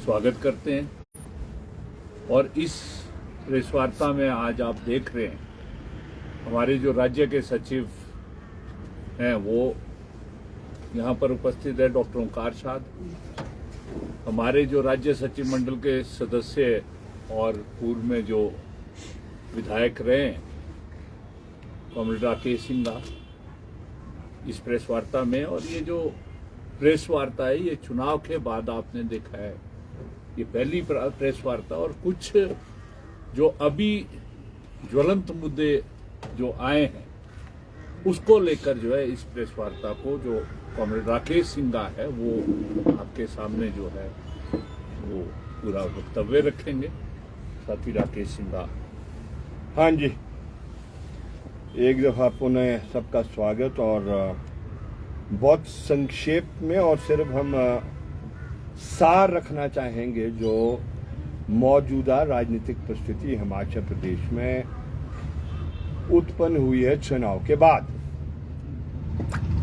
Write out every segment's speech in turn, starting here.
स्वागत करते हैं। और इस प्रेस वार्ता में आज आप देख रहे हैं हमारे जो राज्य के सचिव हैं वो यहाँ पर उपस्थित है, डॉक्टर ओंकार साध। हमारे जो राज्य सचिव मंडल के सदस्य और पूर्व में जो विधायक रहे हैं कॉमरेड राकेश सिंघा इस प्रेस वार्ता में। और ये जो प्रेस वार्ता है ये चुनाव के बाद आपने देखा है, ये पहली प्रेस वार्ता। और कुछ जो अभी ज्वलंत मुद्दे जो आए हैं उसको लेकर जो है इस प्रेस वार्ता को जो कॉमरेड राकेश सिंघा है वो आपके सामने जो है वो पूरा वक्तव्य रखेंगे। साथी राकेश सिंघा। हाँ जी, एक दफ़ा पुनः सबका स्वागत। और बहुत संक्षेप में और सिर्फ हम सार रखना चाहेंगे जो मौजूदा राजनीतिक परिस्थिति हिमाचल प्रदेश में उत्पन्न हुई है चुनाव के बाद।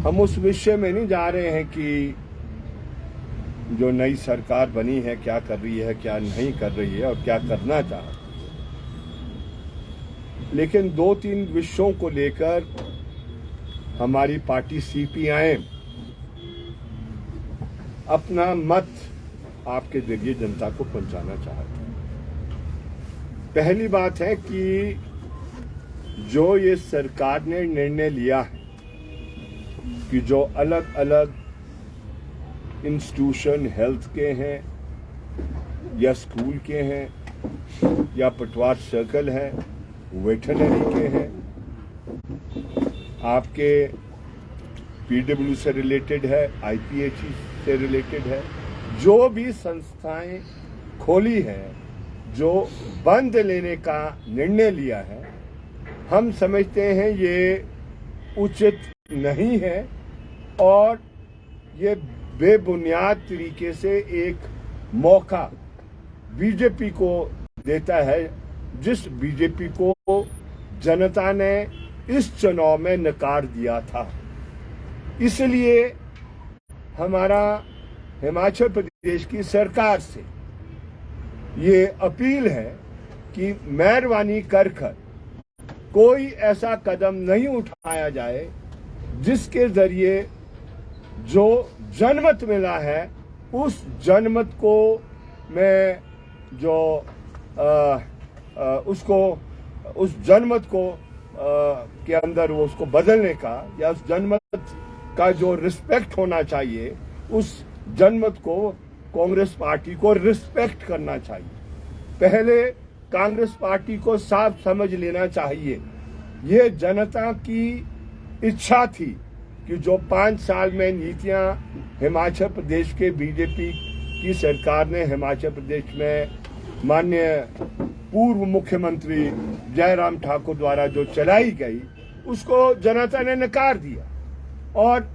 हम उस विषय में नहीं जा रहे हैं कि जो नई सरकार बनी है क्या कर रही है, क्या नहीं कर रही है और क्या करना चाहती है, लेकिन 2-3 विषयों को लेकर हमारी पार्टी सीपीआईएम अपना मत आपके जरिए जनता को पहुंचाना चाहती है। पहली बात है कि जो ये सरकार ने निर्णय लिया है कि जो अलग अलग इंस्टीट्यूशन हेल्थ के हैं या स्कूल के हैं या पटवार सर्कल है, वेटरनरी के हैं, आपके पीडब्ल्यू से रिलेटेड है, आईपीएचई से रिलेटेड है, जो भी संस्थाएं खोली हैं, जो बंद लेने का निर्णय लिया है, हम समझते हैं ये उचित नहीं है और ये बेबुनियाद तरीके से एक मौका बीजेपी को देता है, जिस बीजेपी को जनता ने इस चुनाव में नकार दिया था। इसलिए हमारा हिमाचल प्रदेश की सरकार से ये अपील है कि मेहरबानी कर कोई ऐसा कदम नहीं उठाया जाए जिसके जरिए जो जनमत मिला है उस जनमत को में जो उस जनमत को के अंदर वो उसको बदलने का या उस जनमत का जो रिस्पेक्ट होना चाहिए उस जनमत को कांग्रेस पार्टी को रिस्पेक्ट करना चाहिए। पहले कांग्रेस पार्टी को साफ समझ लेना चाहिए, ये जनता की इच्छा थी कि जो 5 साल में नीतियां हिमाचल प्रदेश के बीजेपी की सरकार ने हिमाचल प्रदेश में माननीय पूर्व मुख्यमंत्री जयराम ठाकुर द्वारा जो चलाई गई उसको जनता ने नकार दिया और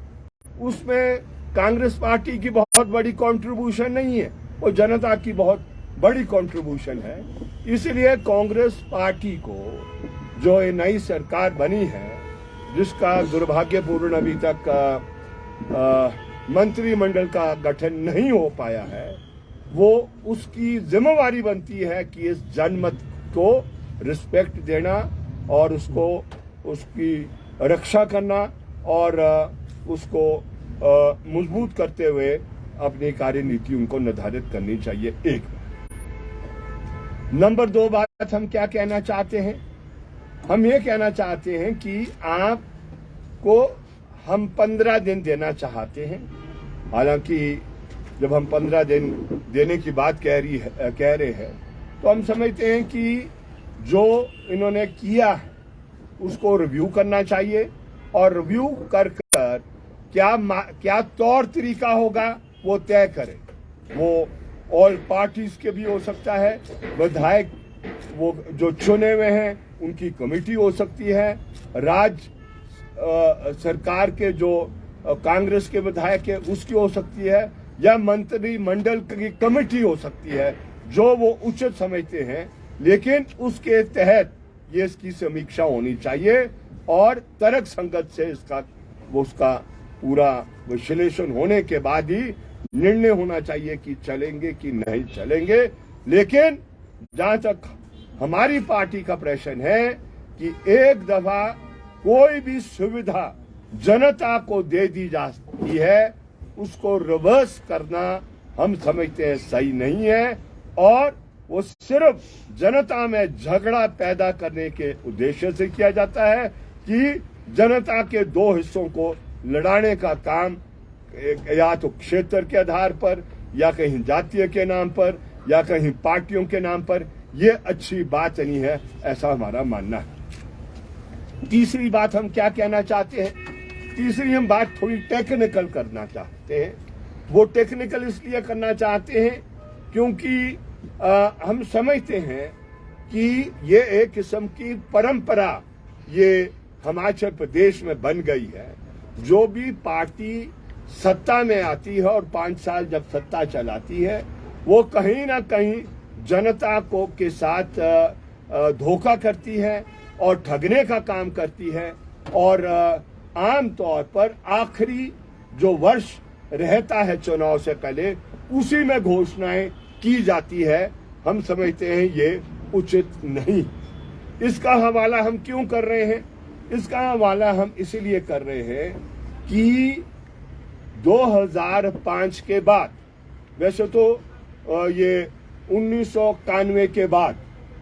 उसमें कांग्रेस पार्टी की बहुत बड़ी कंट्रीब्यूशन नहीं है, वो जनता की बहुत बड़ी कंट्रीब्यूशन है। इसलिए कांग्रेस पार्टी को जो ये नई सरकार बनी है जिसका दुर्भाग्यपूर्ण अभी तक मंत्रिमंडल का गठन नहीं हो पाया है, वो उसकी जिम्मेवारी बनती है कि इस जनमत को रिस्पेक्ट देना और उसको उसकी रक्षा करना और उसको मजबूत करते हुए अपनी कार्यनीति उनको निर्धारित करनी चाहिए। एक नंबर 2 बात हम क्या कहना चाहते हैं, हम ये कहना चाहते हैं कि आपको हम 15 दिन देना चाहते हैं। हालांकि जब हम 15 दिन देने की बात कह रहे हैं तो हम समझते हैं कि जो इन्होंने किया है उसको रिव्यू करना चाहिए और रिव्यू कर क्या तौर तरीका होगा वो तय करें। वो ऑल पार्टीज के भी हो सकता है, विधायक वो जो चुने हुए हैं उनकी कमेटी हो सकती है, सरकार के जो कांग्रेस के विधायक है उसकी हो सकती है या मंत्रिमंडल की कमेटी हो सकती है, जो वो उचित समझते हैं। लेकिन उसके तहत ये इसकी समीक्षा होनी चाहिए और तर्क संगत से उसका पूरा विश्लेषण होने के बाद ही निर्णय होना चाहिए कि चलेंगे कि नहीं चलेंगे। लेकिन जहां तक हमारी पार्टी का प्रश्न है कि एक दफा कोई भी सुविधा जनता को दे दी जाती है, उसको रिवर्स करना हम समझते हैं सही नहीं है, और वो सिर्फ जनता में झगड़ा पैदा करने के उद्देश्य से किया जाता है कि जनता के दो हिस्सों को लड़ाने का काम, या तो क्षेत्र के आधार पर, या कहीं जातीय के नाम पर, या कहीं पार्टियों के नाम पर। ये अच्छी बात नहीं है, ऐसा हमारा मानना है। तीसरी बात हम क्या कहना चाहते हैं, तीसरी हम बात थोड़ी टेक्निकल करना चाहते हैं। वो टेक्निकल इसलिए करना चाहते हैं क्योंकि हम समझते हैं कि ये एक किस्म की परंपरा ये हिमाचल प्रदेश में बन गई है। जो भी पार्टी सत्ता में आती है और 5 साल जब सत्ता चलाती है, वो कहीं ना कहीं जनता को के साथ धोखा करती है और ठगने का काम करती है, और आम तौर पर आखिरी जो वर्ष रहता है चुनाव से पहले, उसी में घोषणाएं की जाती है। हम समझते हैं ये उचित नहीं। इसका हवाला हम क्यों कर रहे हैं? इसका हवाला हम इसलिए कर रहे हैं कि 2005 के बाद, वैसे तो ये 1991 के बाद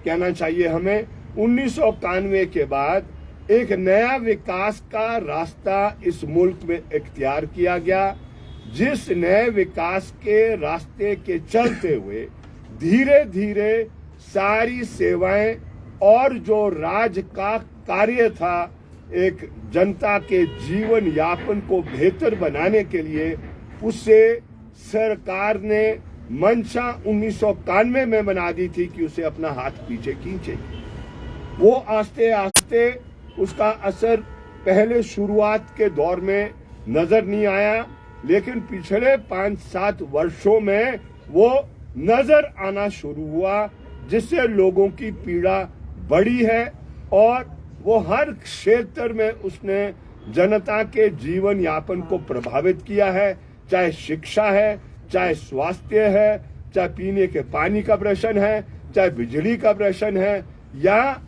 कहना चाहिए हमें, 1991 के बाद एक नया विकास का रास्ता इस मुल्क में इख्तियार किया गया, जिस नए विकास के रास्ते के चलते हुए धीरे धीरे सारी सेवाएं और जो राज का कार्य था, एक जनता के जीवन यापन को बेहतर बनाने के लिए, उससे सरकार ने मंशा 1991 में बना दी थी कि उसे अपना हाथ पीछे खींचे। वो आस्ते आस्ते उसका असर पहले शुरुआत के दौर में नजर नहीं आया, लेकिन पिछले 5-7 वर्षों में वो नजर आना शुरू हुआ, जिससे लोगों की पीड़ा बढ़ी है और वो हर क्षेत्र में उसने जनता के जीवन यापन को प्रभावित किया है। चाहे शिक्षा है, चाहे स्वास्थ्य है, चाहे पीने के पानी का प्रश्न है, चाहे बिजली का प्रश्न है, या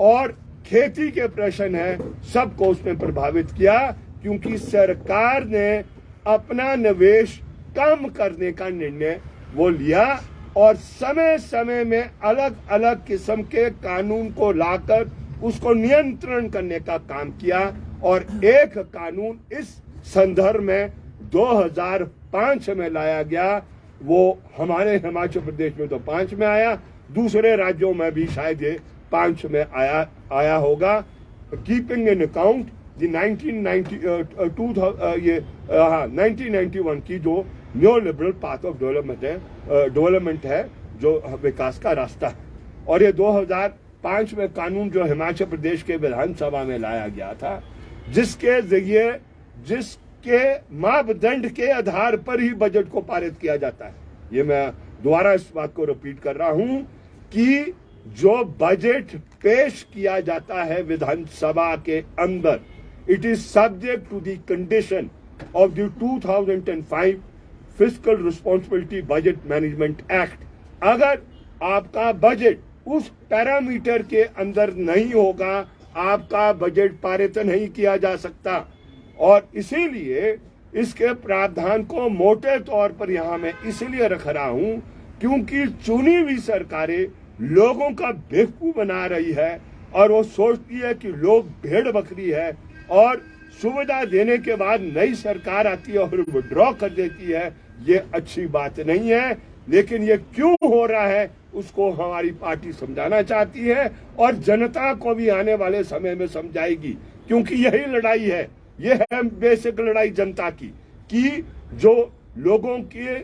और खेती के प्रश्न है, सबको उसने प्रभावित किया, क्योंकि सरकार ने अपना निवेश कम करने का निर्णय वो लिया और समय समय में अलग अलग किस्म के कानून को लाकर उसको नियंत्रण करने का काम किया। और एक कानून इस संदर्भ में 2005 में लाया गया, वो हमारे हिमाचल प्रदेश में तो 5 में आया, दूसरे राज्यों में भी शायद ये 5 में आया होगा। कीपिंग इन अकाउंट दी 1991 की जो new liberal path of development है, जो विकास का रास्ता है। और ये 2005 में कानून जो हिमाचल प्रदेश के विधानसभा में लाया गया था, जिसके जरिए जिसके मापदंड के आधार पर ही बजट को पारित किया जाता है। ये मैं दोबारा इस बात को रिपीट कर रहा हूं कि जो बजट पेश किया जाता है विधानसभा के अंदर, it is subject to the condition of the 2005 fiscal responsibility budget management act. अगर आपका बजट उस पैरामीटर के अंदर नहीं होगा, आपका बजट पारित नहीं किया जा सकता। और इसीलिए इसके प्रावधान को मोटे तौर पर यहां मैं इसलिए रख रहा हूं क्योंकि चुनी हुई सरकारें लोगों का बेवकूफ बना रही है और वो सोचती है कि लोग भेड़ बकरी है, और सुविधा देने के बाद नई सरकार आती है और विड्रॉ कर देती है। ये अच्छी बात नहीं है, लेकिन ये क्यों हो रहा है उसको हमारी पार्टी समझाना चाहती है और जनता को भी आने वाले समय में समझाएगी, क्योंकि यही लड़ाई है। ये है बेसिक लड़ाई जनता की, कि जो लोगों के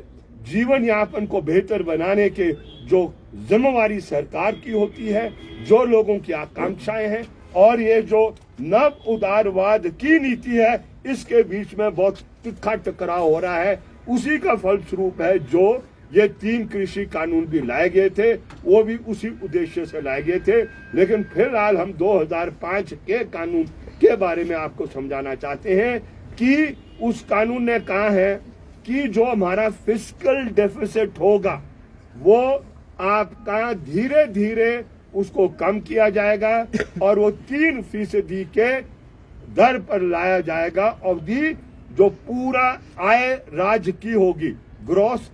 जीवन यापन को बेहतर बनाने के जो जिम्मेवारी सरकार की होती है, जो लोगों की आकांक्षाएं हैं, और ये जो नव उदारवाद की नीति है, इसके बीच में बहुत तिखा टकराव हो रहा है। उसी का फलस्वरूप है जो ये 3 कृषि कानून भी लाए गए थे, वो भी उसी उद्देश्य से लाए गए थे। लेकिन फिलहाल हम 2005 के कानून के बारे में आपको समझाना चाहते हैं कि उस कानून ने कहा है कि जो हमारा फिस्कल डेफिसिट होगा वो आपका धीरे धीरे उसको कम किया जाएगा और वो 3% के दर पर लाया जाएगा। अवधि जो पूरा आय राज्य की होगी, ग्रॉस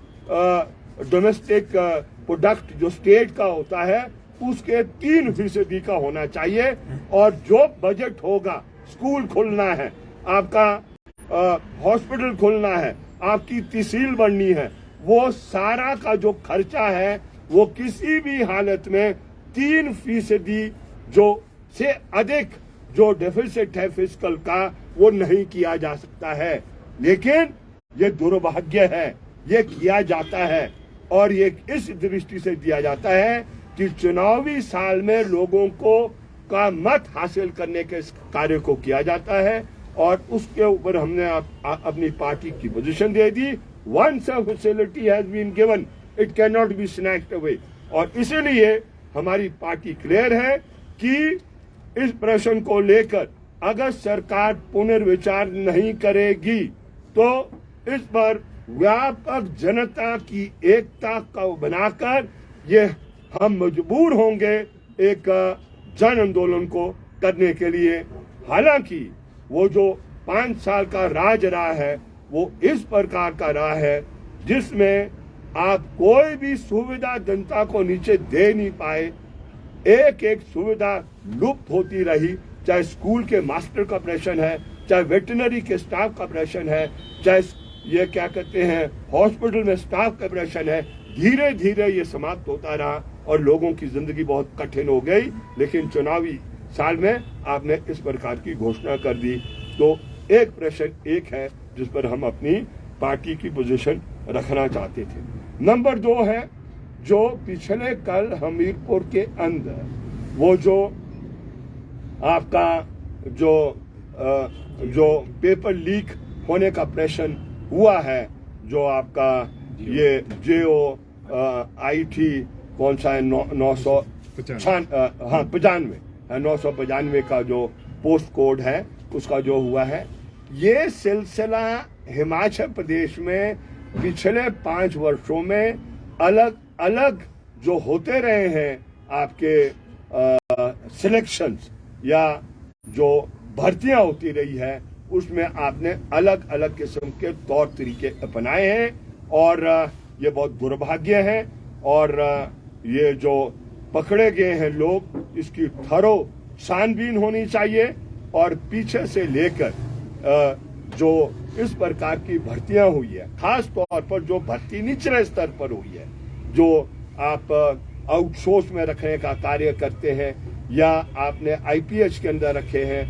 डोमेस्टिक प्रोडक्ट जो स्टेट का होता है उसके 3% का होना चाहिए। और जो बजट होगा, स्कूल खुलना है, आपका हॉस्पिटल खुलना है, आपकी तहसील बननी है, वो सारा का जो खर्चा है वो किसी भी हालत में 3% जो से अधिक जो डेफिसिट है फिस्कल का वो नहीं किया जा सकता है। लेकिन ये दुर्भाग्य है, ये किया जाता है और ये इस दृष्टि से दिया जाता है कि चुनावी साल में लोगों को का मत हासिल करने के इस कार्य को किया जाता है और उसके ऊपर हमने अपनी पार्टी की position they the. Once a facility has been given, it cannot be snatched away। और इसीलिए हमारी पार्टी क्लियर है कि इस प्रश्न को लेकर अगर सरकार पुनर्विचार नहीं करेगी तो इस पर व्यापक जनता की एकता को बनाकर ये हम मजबूर होंगे एक जन आंदोलन को करने के लिए। हालांकि वो जो 5 साल का राज रहा है वो इस प्रकार का रहा है जिसमें आप कोई भी सुविधा जनता को नीचे दे नहीं पाए। एक एक सुविधा लुप्त होती रही, चाहे स्कूल के मास्टर का प्रश्न है, चाहे वेटरनरी के स्टाफ का प्रश्न है, चाहे ये क्या कहते हैं हॉस्पिटल में स्टाफ का प्रश्न है। धीरे धीरे ये समाप्त होता रहा और लोगों की जिंदगी बहुत कठिन हो गई। लेकिन चुनावी साल में आपने इस प्रकार की घोषणा कर दी। तो एक प्रश्न एक है जिस पर हम अपनी पार्टी की पोजीशन रखना चाहते थे। नंबर 2 है जो पिछले कल हमीरपुर के अंदर वो जो आपका जो पेपर लीक होने का प्रश्न हुआ है, जो आपका ये JO IT कौन सा है 995 का जो पोस्ट कोड है उसका जो हुआ है, ये सिलसिला हिमाचल प्रदेश में पिछले 5 वर्षों में अलग अलग जो होते रहे हैं आपके सिलेक्शंस या जो भर्तियां होती रही है उसमें आपने अलग अलग किस्म के तौर तरीके अपनाए हैं और ये बहुत दुर्भाग्य है। और ये जो पकड़े गए हैं लोग, इसकी थरो छानबीन होनी चाहिए और पीछे से लेकर जो इस प्रकार की भर्तियां हुई है, खास तौर पर जो भर्ती निचले स्तर पर हुई है, जो आप आउटसोर्स में रखने का कार्य करते हैं या आपने IPH के अंदर रखे हैं।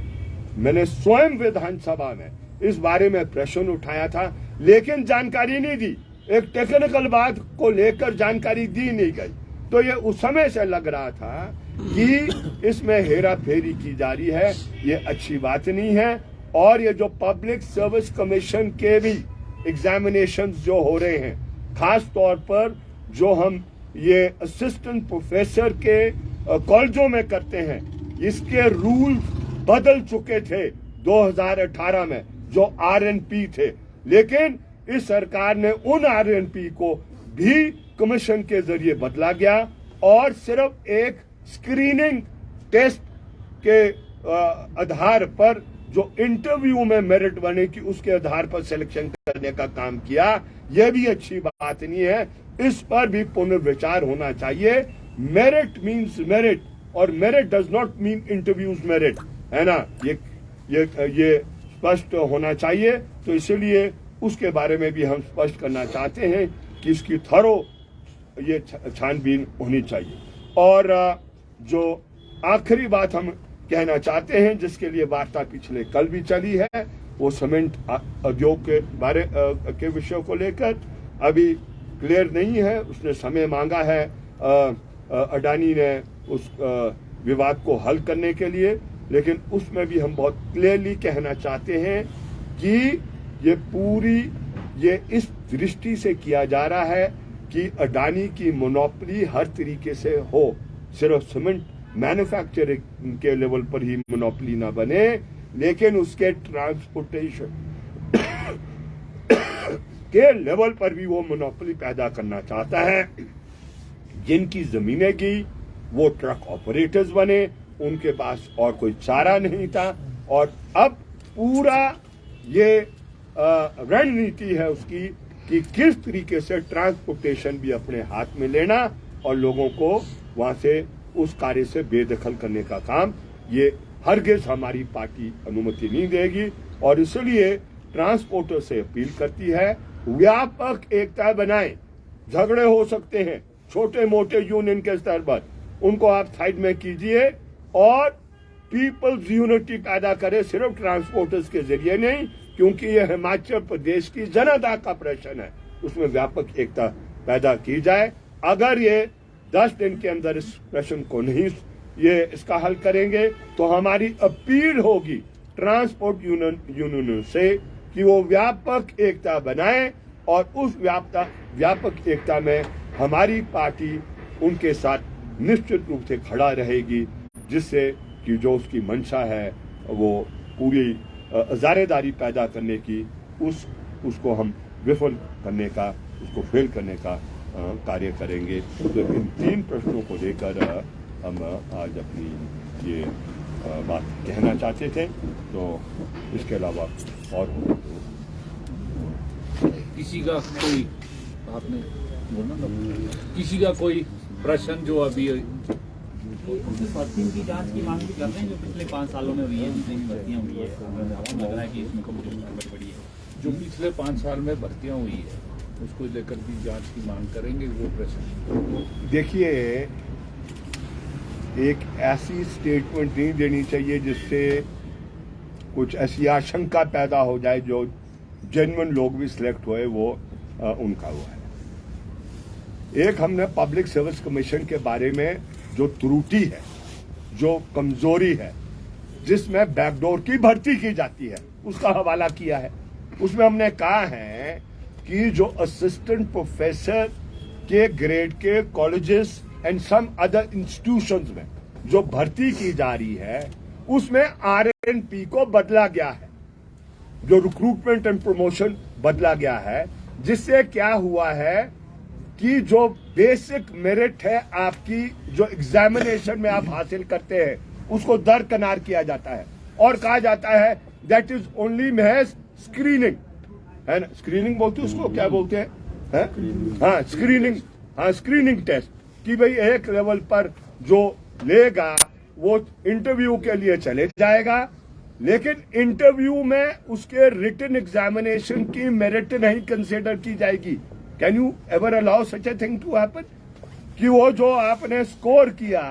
मैंने स्वयं विधानसभा में इस बारे में प्रश्न उठाया था लेकिन जानकारी नहीं दी। एक टेक्निकल बात को लेकर जानकारी दी नहीं गई। तो ये उस समय से लग रहा था कि इसमें हेरा फेरी की जा रही है, ये अच्छी बात नहीं है। और ये जो पब्लिक सर्विस कमीशन के भी एग्जामिनेशंस जो हो रहे हैं, खास तौर पर जो हम ये असिस्टेंट प्रोफेसर के कॉलेजों में करते हैं, इसके रूल बदल चुके थे 2018 में जो RNP थे। लेकिन इस सरकार ने उन RNP को भी कमीशन के जरिए बदला गया और सिर्फ एक स्क्रीनिंग टेस्ट के आधार पर जो इंटरव्यू में मेरिट बने की उसके आधार पर सिलेक्शन करने का काम किया। यह भी अच्छी बात नहीं है, इस पर भी पुनर्विचार होना चाहिए। मेरिट मीन्स मेरिट और merit does not mean interviews merit, है ना, ये स्पष्ट होना चाहिए। तो इसलिए उसके बारे में भी हम स्पष्ट करना चाहते हैं कि इसकी थरो ये छानबीन होनी चाहिए। और जो आखिरी बात हम कहना चाहते हैं जिसके लिए वार्ता पिछले कल भी चली है, वो सीमेंट उद्योग के बारे के विषय को लेकर अभी क्लियर नहीं है। उसने समय मांगा है अडानी ने उस विवाद को हल करने के लिए, लेकिन उसमें भी हम बहुत क्लियरली कहना चाहते हैं कि ये इस दृष्टि से किया जा रहा है कि अडानी की मोनोपोली हर तरीके से हो, सिर्फ सीमेंट मैन्युफैक्चरिंग के लेवल पर ही मोनोपोली ना बने, लेकिन उसके ट्रांसपोर्टेशन के लेवल पर भी वो मोनोपोली पैदा करना चाहता है। जिनकी जमीनें गई वो ट्रक ऑपरेटर्स बने, उनके पास और कोई चारा नहीं था, और अब पूरा ये रणनीति है उसकी कि किस तरीके से ट्रांसपोर्टेशन भी अपने हाथ में लेना और लोगों को वहां से उस कार्य से बेदखल करने का काम, ये हरगिज हमारी पार्टी अनुमति नहीं देगी। और इसलिए ट्रांसपोर्टर से अपील करती है, व्यापक एकता बनाएं। झगड़े हो सकते हैं छोटे मोटे यूनियन के स्तर पर, उनको आप साइड में कीजिए और पीपल्स यूनिटी पैदा करें, सिर्फ ट्रांसपोर्टर्स के जरिए नहीं, क्योंकि ये हिमाचल प्रदेश की जनता का प्रश्न है, उसमें व्यापक एकता पैदा की जाए। अगर ये 10 दिन के अंदर इस प्रश्न को नहीं ये इसका हल करेंगे तो हमारी अपील होगी ट्रांसपोर्ट यूनियन से कि वो व्यापक एकता बनाएं, और उस व्यापक एकता में हमारी पार्टी उनके साथ निश्चित रूप से खड़ा रहेगी, जिससे कि जो उसकी मंशा है वो पूरी हजारेदारी पैदा करने की उसको हम विफल करने का, उसको फेल करने का कार्य करेंगे। तो इन 3 प्रश्नों को लेकर हम आज अपनी ये बात कहना चाहते थे। तो इसके अलावा और किसी का कोई, आपने बोला ना, किसी का कोई प्रश्न जो अभी भर्तियों की जांच की मांग भी कर रहे हैं जो पिछले 5 सालों में हुई है, जितनी भी भर्तियां हुई है, लग रहा है कि इसमें कम्युनिस्ट बड़ी है। जो पिछले 5 साल में भर्तियां हुई है उसको लेकर भी जांच की मांग करेंगे। वो प्रश्न देखिए, एक ऐसी स्टेटमेंट नहीं देनी चाहिए जिससे कुछ ऐसी आशंका पैदा हो जाए जो जेन्युइन लोग भी सिलेक्ट हुए वो उनका हुआ है। एक हमने पब्लिक सर्विस कमीशन के बारे में जो त्रुटि है, जो कमजोरी है, जिसमें बैकडोर की भर्ती की जाती है, उसका हवाला किया है। उसमें हमने कहा है कि जो असिस्टेंट प्रोफेसर के ग्रेड के colleges and some other institutions में जो भर्ती की जा रही है उसमें RNP को बदला गया है, जो रिक्रूटमेंट एंड प्रमोशन बदला गया है, जिससे क्या हुआ है कि जो बेसिक मेरिट है आपकी, जो एग्जामिनेशन में आप हासिल करते हैं, उसको दरकिनार किया जाता है और कहा जाता है दैट इज ओनली महज स्क्रीनिंग, है ना? स्क्रीनिंग बोलते हैं उसको, क्या बोलते हैं? हाँ, स्क्रीनिंग, हाँ स्क्रीनिंग टेस्ट, कि भाई एक लेवल पर जो लेगा वो इंटरव्यू के लिए चले जाएगा, लेकिन इंटरव्यू में उसके रिटन एग्जामिनेशन की मेरिट नहीं कंसिडर की जाएगी। Can you ever allow such a thing to happen कि वो जो आपने स्कोर किया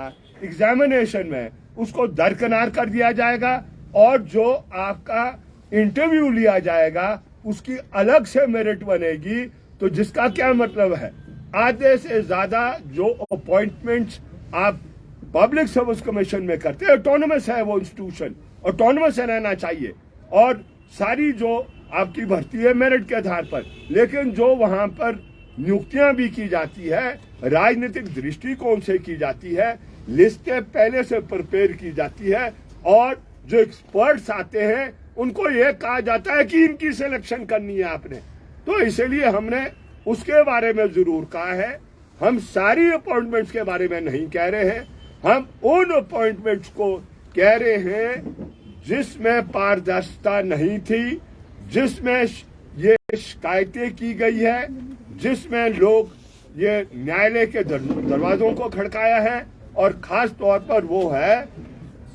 एग्जामिनेशन में उसको दरकिनार कर दिया जाएगा और जो आपका इंटरव्यू लिया जाएगा उसकी अलग से मेरिट बनेगी? तो जिसका क्या मतलब है, आधे से ज्यादा जो अपॉइंटमेंट्स आप पब्लिक सर्विस कमीशन में करते हैं, ऑटोनमस है वो इंस्टीट्यूशन, ऑटोनमस रहना चाहिए, और सारी जो आपकी भर्ती है मेरिट के आधार पर, लेकिन जो वहां पर नियुक्तियां भी की जाती है राजनीतिक दृष्टिकोण से की जाती है, लिस्टें पहले से प्रिपेयर की जाती है, और जो एक्सपर्ट्स आते हैं उनको यह कहा जाता है कि इनकी सिलेक्शन करनी है आपने। तो इसलिए हमने उसके बारे में जरूर कहा है, हम सारी अपॉइंटमेंट्स के बारे में नहीं कह रहे हैं, हम उन अपॉइंटमेंट्स को कह रहे हैं जिसमें पारदर्शिता नहीं थी, जिसमें ये शिकायतें की गई है, जिसमें लोग ये न्यायालय के दरवाजों को खड़काया है, और खास तौर पर वो है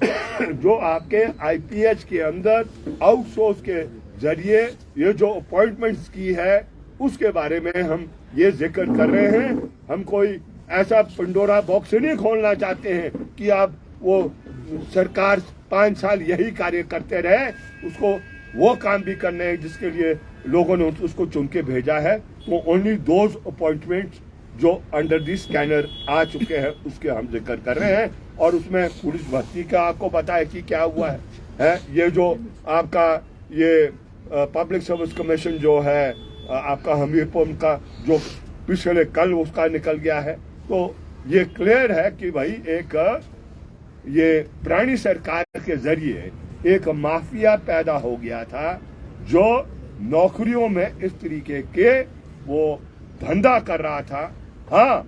जो आपके IPH के अंदर आउटसोर्स के जरिए ये जो अपॉइंटमेंट्स की है उसके बारे में हम ये जिक्र कर रहे हैं। हम कोई ऐसा पंडोरा बॉक्स नहीं खोलना चाहते हैं कि आप वो सरकार 5 साल यही कार्य करते रहे, उसको वो काम भी करने हैं जिसके लिए लोगों ने उसको चुन के भेजा है। तो ओनली दोज अपॉइंटमेंट्स जो अंडर दी स्कैनर आ चुके हैं उसके हम जिक्र कर रहे हैं, और उसमें पुलिस भर्ती का आपको पता है कि क्या हुआ है? ये जो आपका ये पब्लिक सर्विस कमीशन जो है आपका हमीरपुर का जो पिछले कल उसका निकल गया है, तो ये क्लियर है कि भाई एक ये पुरानी सरकार के जरिए एक माफिया पैदा हो गया था जो नौकरियों में इस तरीके के वो धंधा कर रहा था। हाँ,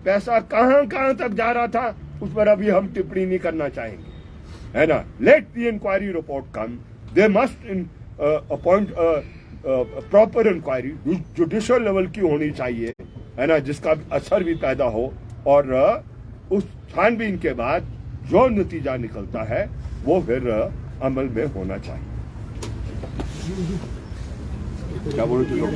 पैसा कहां कहां तक जा रहा था उस पर अभी हम टिप्पणी नहीं करना चाहेंगे, है ना। Let the inquiry report come, they must appoint proper inquiry, judicial level की होनी चाहिए, है ना, जिसका असर भी पैदा हो, और उस छानबीन के बाद जो नतीजा निकलता है वो फिर अमल में होना चाहिए। क्या बोलो